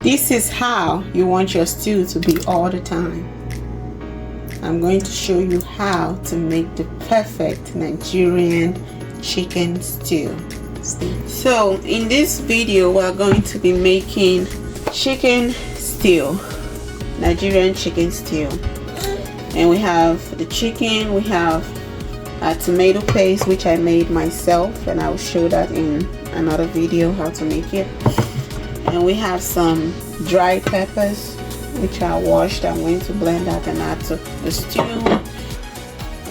This is how you want your stew to be all the time. I'm going to show you how to make the perfect Nigerian chicken stew. So in this video we're going to be making chicken stew, Nigerian chicken stew, and we have the chicken, we have a tomato paste which I made myself, and I will show that in another video how to make it. And we have some dry peppers which are washed. I'm going to blend that and add to the stew.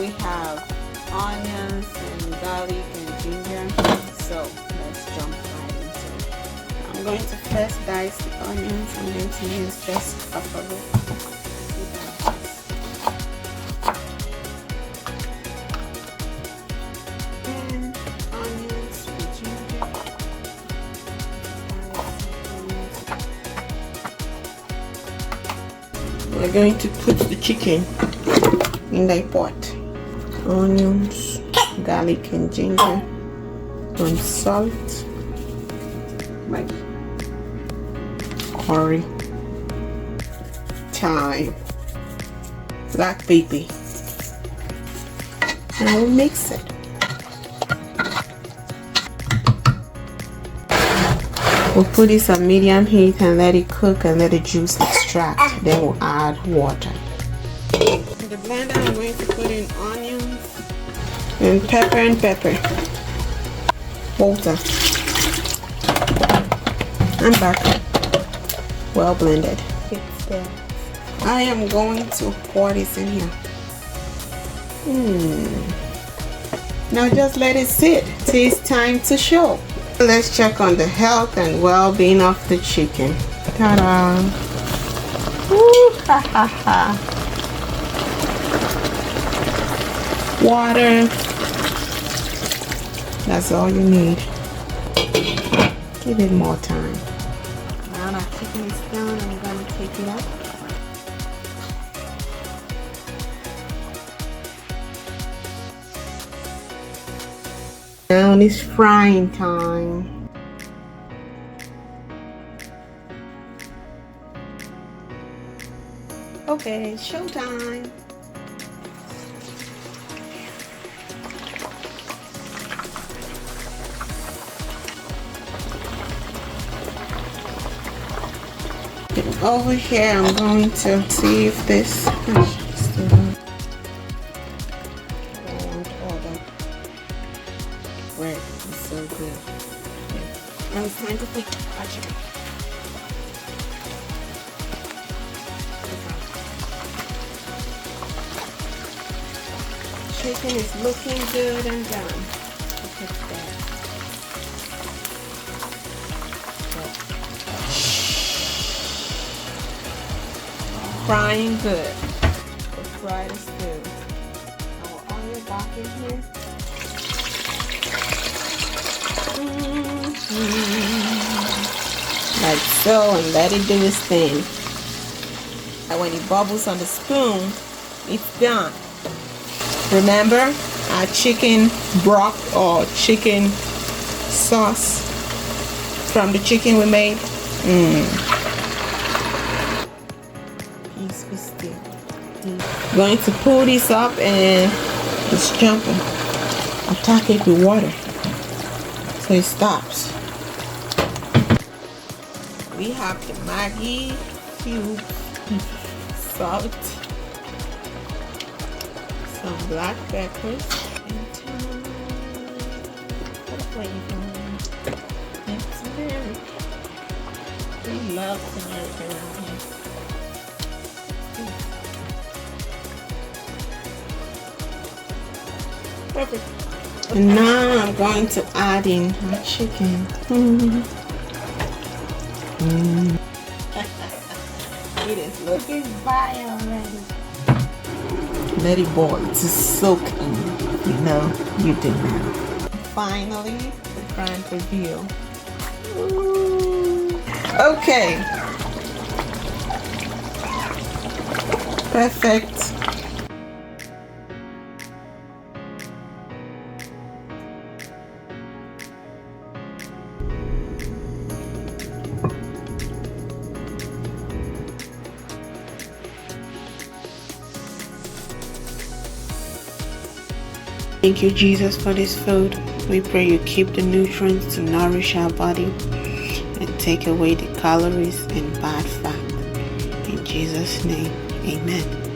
We have onions and garlic and ginger. So let's jump right into it. I'm going to first dice the onions. I'm going to use just half of it. We're going to put the chicken in the pot. Onions, garlic and ginger, and salt, Maggi, curry, thyme, black pepper, and we'll mix it. We'll put this on medium heat and let it cook and let the juice extract. Then we'll add water. In the blender I'm going to put in onions and pepper. Water. I'm back. Well blended. It's there. I am going to pour this in here. Now just let it sit till it's time to show. Let's check on the health and well-being of the chicken. Ta-da! Woo, ha ha ha! Water. That's all you need. Give it more time. Now that chicken is done, I'm gonna take it out. Now it's frying time. Okay, it's showtime. Over here, I'm going to see if this. Right, it's so good. Now it's time to put our chicken. Chicken is looking good and done. Look at that. Frying good. Let's fry the stew. Our onion back in here. Like so, and let it do its thing. And when it bubbles on the spoon, it's done. Remember our chicken broth or chicken sauce from the chicken we made? Going to pull this up and it's jumping. Attack it with water so it stops. We have the Maggi cube, salt, some black peppers, and thyme. What flavor? It's very. We love turmeric around here. Perfect. And now I'm going to add in our chicken. It is looking fire already. Let it boil to soak in. You know you do now. Finally, the grand reveal. Okay. Perfect. Thank you, Jesus, for this food. We pray you keep the nutrients to nourish our body and take away the calories and bad fat. In Jesus' name, amen.